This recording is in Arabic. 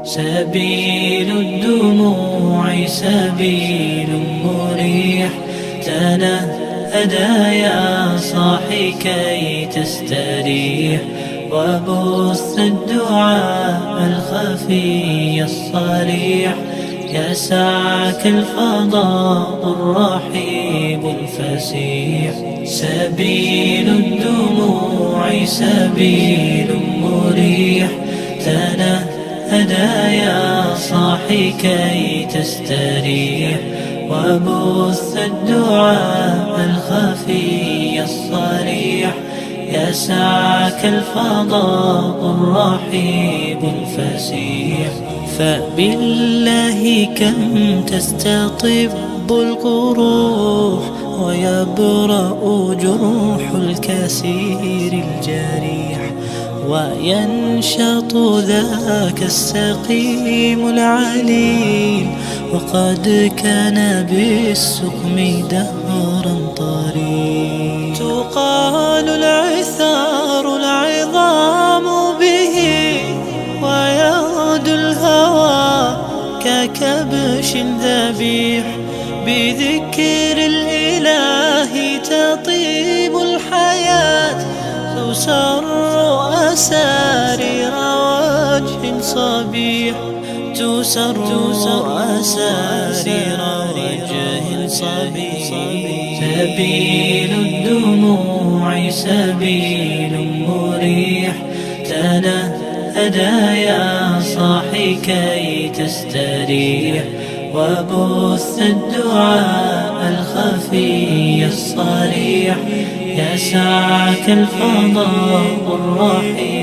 سبيل الدموع سبيل مريح، تنهدى يا صاحي كي تستريح، وبث الدعاء الخفي الصريح، يسعك الفضاء الرحيب الفسيح. سبيل الدموع سبيل مريح، تنهدى يا صاحي كي تستريح، وبث الدعاء الخفي الصريح، يسعك الفضاء الرحيب الفسيح. فبالله كم تستطب القروح، ويبرأ جروح الكسير الجريح، وينشط ذاك السقيم العليل، وقد كان بالسقم دهرا طريق. تقال العثار العظام به، ويغدو الهوى ككبش ذبيح، بذكر الإله تطيب الحياة، تسر أسارير وجه صبيح، تسر أسارير وجه صبيح. سبيل الدموع سبيل مريح، تنهدى يا صاحي كي تستريح، وبث الدعاء الخفي الصريح، يسعك الفضاء الرحيم